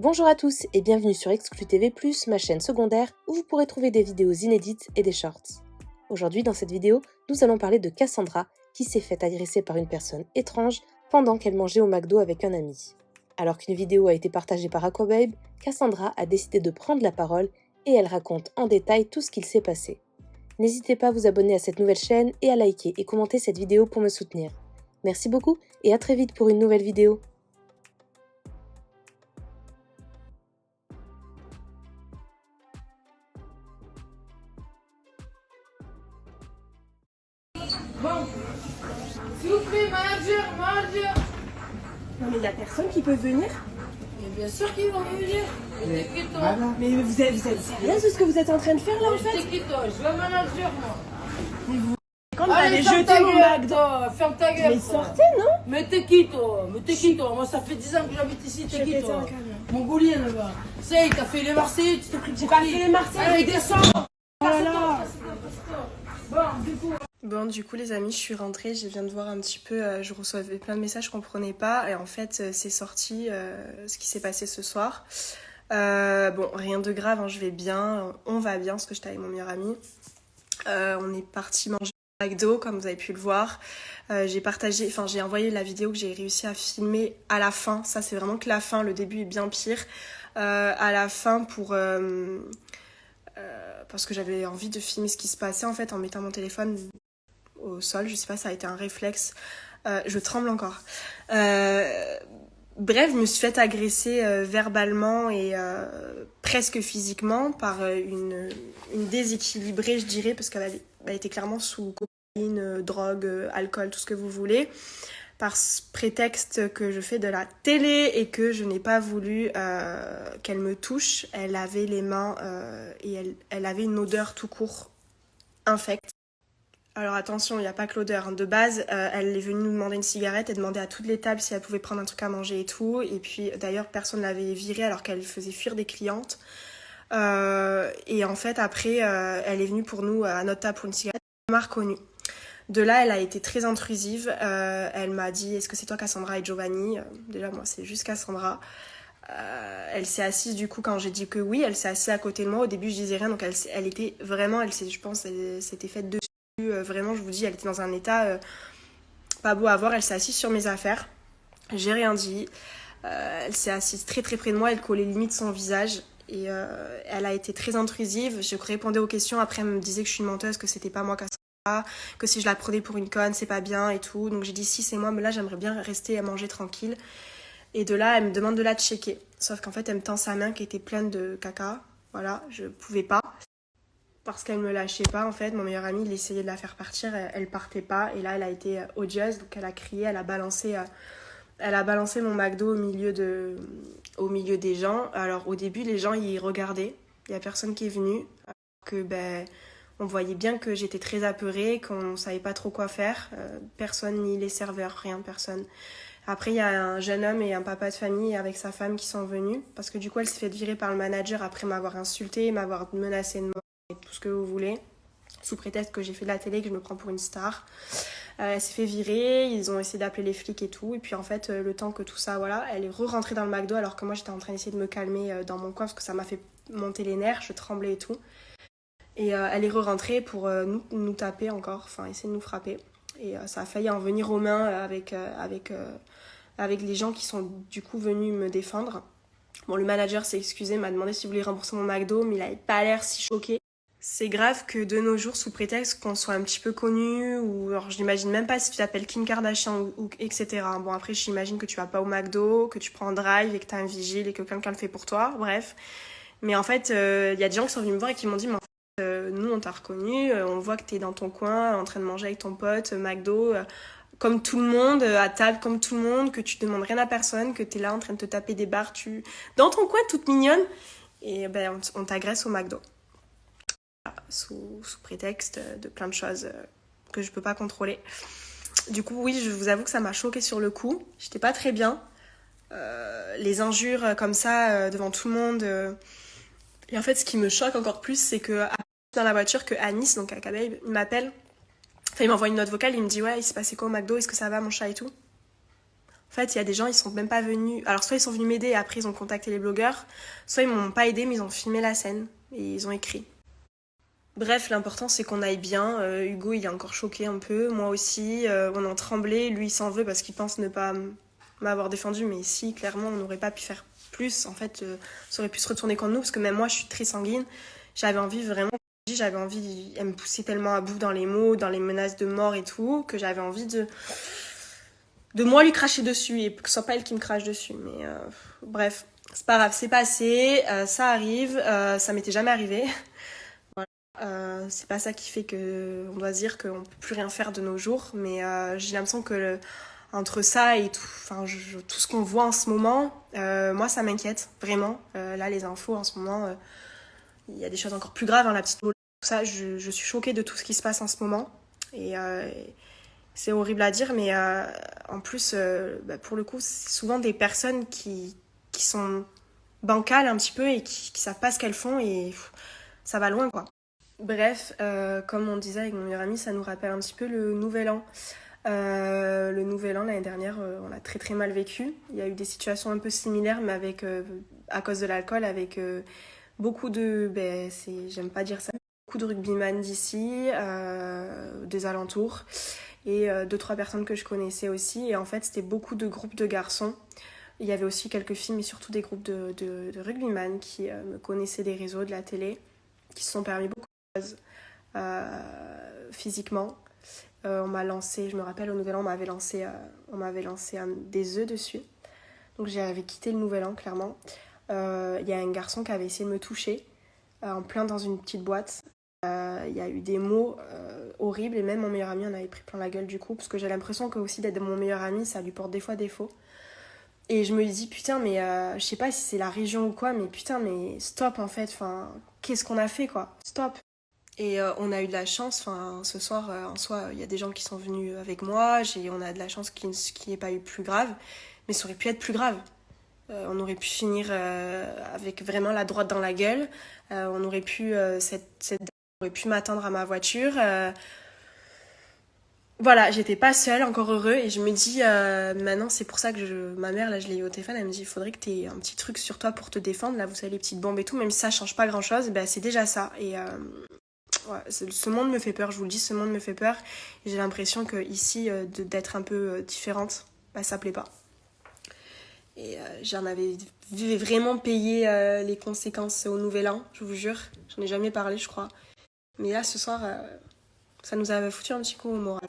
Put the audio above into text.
Bonjour à tous et bienvenue sur Exclu TV+, ma chaîne secondaire où vous pourrez trouver des vidéos inédites et des shorts. Aujourd'hui, dans cette vidéo, nous allons parler de Cassandra qui s'est fait agresser par une personne étrange pendant qu'elle mangeait au McDo avec un ami. Alors qu'une vidéo a été partagée par Aquababe, Cassandra a décidé de prendre la parole et elle raconte en détail tout ce qu'il s'est passé. N'hésitez pas à vous abonner à cette nouvelle chaîne et à liker et commenter cette vidéo pour me soutenir. Merci beaucoup et à très vite pour une nouvelle vidéo. Bon, s'il vous plaît, manager. Non mais il y a personne qui peut venir. Mais bien sûr qu'ils vont venir. Mais t'es qui toi? Mais vous êtes sérieuse de ce que vous êtes en train de faire là en fait? T'es qui toi? Je veux un manager moi. Quand vous Allez, avez ferme jeté ta mon gueule, McDo. toi. Ferme ta gueule. Mais toi. sortez non? Mais t'es qui toi? Moi ça fait 10 ans que j'habite ici. T'es Je qui pétais toi? un câble. Mongolien là-bas. Ça y est, t'as fait les Marseillais, tu t'es pris de J'ai pas fait les Marseillais. Allez, descends. Voilà. Bon, du coup, les amis, je suis rentrée, je viens de voir un petit peu, je recevais plein de messages, je comprenais pas, et en fait, c'est sorti ce qui s'est passé ce soir. Bon, rien de grave, hein, je vais bien, on va bien, parce que j'étais avec mon meilleur ami. On est parti manger au McDo, comme vous avez pu le voir. J'ai envoyé la vidéo que j'ai réussi à filmer à la fin. Ça, c'est vraiment que la fin, le début est bien pire. À la fin, parce que j'avais envie de filmer ce qui se passait, en fait, en mettant mon téléphone au sol, je sais pas, ça a été un réflexe. Je tremble encore. Bref, je me suis fait agresser verbalement et presque physiquement par une déséquilibrée, je dirais, parce qu'elle était clairement sous cocaïne, drogue, alcool, tout ce que vous voulez, par ce prétexte que je fais de la télé et que je n'ai pas voulu qu'elle me touche. Elle avait les mains et elle avait une odeur tout court infecte. Alors attention, il n'y a pas que l'odeur. De base, elle est venue nous demander une cigarette et demander à toutes les tables si elle pouvait prendre un truc à manger et tout. Et puis d'ailleurs, personne ne l'avait virée alors qu'elle faisait fuir des clientes. Et en fait, après, elle est venue pour nous à notre table pour une cigarette. Elle m'a reconnue. De là, elle a été très intrusive. Elle m'a dit, est-ce que c'est toi Cassandra et Giovanni? Déjà, moi, c'est juste Cassandra. Elle s'est assise du coup quand j'ai dit que oui. Elle s'est assise à côté de moi. Au début, je disais rien. Donc elle était vraiment, je pense, elle s'était faite dessus. Vraiment, je vous dis, elle était dans un état pas beau à voir. Elle s'est assise sur mes affaires. J'ai rien dit. Elle s'est assise très très près de moi. Elle collait limite son visage. Et elle a été très intrusive. Je répondais aux questions. Après, elle me disait que je suis une menteuse, que c'était pas moi Cassandra, que si je la prenais pour une conne, c'est pas bien et tout. Donc j'ai dit si, c'est moi, mais là, j'aimerais bien rester à manger tranquille. Et de là, elle me demande de la checker. Sauf qu'en fait, elle me tend sa main qui était pleine de caca. Voilà, je pouvais pas. Parce qu'elle me lâchait pas, en fait. Mon meilleur ami, il essayait de la faire partir, elle partait pas. Et là, elle a été odieuse, donc elle a crié, elle a balancé mon McDo au milieu des gens. Alors, au début, les gens, ils regardaient. Il y a personne qui est venu. On voyait bien que j'étais très apeurée, qu'on savait pas trop quoi faire. Personne, ni les serveurs, rien, personne. Après, il y a un jeune homme et un papa de famille avec sa femme qui sont venus. Parce que du coup, elle s'est fait virer par le manager après m'avoir insultée, m'avoir menacée de mort. Tout ce que vous voulez, sous prétexte que j'ai fait de la télé, que je me prends pour une star. Elle s'est fait virer, ils ont essayé d'appeler les flics et tout, et puis en fait, le temps que tout ça, voilà, elle est re-rentrée dans le McDo alors que moi j'étais en train d'essayer de me calmer dans mon coin parce que ça m'a fait monter les nerfs, je tremblais et tout. Et elle est re-rentrée pour nous taper encore, enfin essayer de nous frapper. Et ça a failli en venir aux mains avec les gens qui sont du coup venus me défendre. Bon, le manager s'est excusé, m'a demandé si je voulais rembourser mon McDo, mais il avait pas l'air si choqué. C'est grave que de nos jours, sous prétexte qu'on soit un petit peu connu, ou alors je n'imagine même pas si tu t'appelles Kim Kardashian ou etc. Bon, après, j'imagine que tu vas pas au McDo, que tu prends un drive et que t'as un vigile et que quelqu'un le fait pour toi, bref. Mais en fait, y a des gens qui sont venus me voir et qui m'ont dit, mais en fait, nous, on t'a reconnu, on voit que t'es dans ton coin, en train de manger avec ton pote, McDo, comme tout le monde, à table comme tout le monde, que tu demandes rien à personne, que t'es là en train de te taper des barres, dans ton coin, toute mignonne, et on t'agresse au McDo. Sous prétexte de plein de choses que je peux pas contrôler. Du coup, oui, je vous avoue que ça m'a choquée sur le coup. J'étais pas très bien. Les injures comme ça devant tout le monde. Et en fait, ce qui me choque encore plus, c'est que dans la voiture, que Anis, donc Akababe, il m'appelle. Enfin, il m'envoie une note vocale, il me dit « Ouais, il s'est passé quoi au McDo? Est-ce que ça va, mon chat et tout ?» En fait, il y a des gens, ils sont même pas venus. Alors, soit ils sont venus m'aider et après ils ont contacté les blogueurs, soit ils m'ont pas aidé, mais ils ont filmé la scène et ils ont écrit. Bref, l'important c'est qu'on aille bien. Hugo, il est encore choqué un peu, moi aussi. On en tremblait. Lui, il s'en veut parce qu'il pense ne pas m'avoir défendu, mais si, clairement, on n'aurait pas pu faire plus. En fait, ça aurait pu se retourner contre nous parce que même moi, je suis très sanguine. J'avais envie vraiment. J'avais envie. Elle me poussait tellement à bout dans les mots, dans les menaces de mort et tout, que j'avais envie de moi lui cracher dessus et que ce soit pas elle qui me crache dessus. Mais bref, c'est pas grave, c'est passé, ça arrive, ça m'était jamais arrivé. C'est pas ça qui fait que on doit dire qu'on peut plus rien faire de nos jours, mais j'ai l'impression que entre ça et tout, enfin tout ce qu'on voit en ce moment, moi ça m'inquiète vraiment. Là les infos en ce moment, il y a des choses encore plus graves, hein, la petite tout ça, je suis choquée de tout ce qui se passe en ce moment et c'est horrible à dire, mais en plus pour le coup c'est souvent des personnes qui sont bancales un petit peu et qui savent pas ce qu'elles font et ça va loin quoi. Bref, comme on disait avec mon meilleur ami, ça nous rappelle un petit peu le Nouvel An. Le Nouvel An, l'année dernière, on l'a très très mal vécu. Il y a eu des situations un peu similaires, mais avec, à cause de l'alcool, avec beaucoup de... j'aime pas dire ça. Beaucoup de rugbyman d'ici, des alentours, et 2-3 personnes que je connaissais aussi. Et en fait, c'était beaucoup de groupes de garçons. Il y avait aussi quelques filles, mais surtout des groupes de rugbyman qui me connaissaient des réseaux, de la télé, qui se sont permis beaucoup physiquement. On m'a lancé, je me rappelle au Nouvel An, on m'avait lancé des œufs dessus. Donc j'avais quitté le Nouvel An clairement. Il y a un garçon qui avait essayé de me toucher en plein dans une petite boîte. Il y a eu des mots horribles et même mon meilleur ami en avait pris plein la gueule du coup parce que j'ai l'impression que aussi d'être mon meilleur ami ça lui porte des fois défaut. Et je me dis putain mais je sais pas si c'est la région ou quoi mais putain mais stop en fait, enfin qu'est-ce qu'on a fait quoi, stop. Et on a eu de la chance, enfin ce soir en soi il y a des gens qui sont venus avec moi, on a de la chance qu'il n'y ait pas eu plus grave, mais ça aurait pu être plus grave. On aurait pu finir avec vraiment la droite dans la gueule, on aurait pu aurait pu m'attendre à ma voiture. Voilà, j'étais pas seule, encore heureux, et je me dis, maintenant c'est pour ça que ma mère, là je l'ai eu au téléphone, elle me dit, il faudrait que t'aies un petit truc sur toi pour te défendre, là vous savez les petites bombes et tout, même si ça change pas grand chose, ben c'est déjà ça, et ouais, ce monde me fait peur, je vous le dis, ce monde me fait peur. Et j'ai l'impression que ici, d'être un peu différente, bah, ça plaît pas. Et j'en avais vraiment payé les conséquences au Nouvel An, je vous jure. J'en ai jamais parlé, je crois. Mais là, ce soir, ça nous avait foutu un petit coup au moral.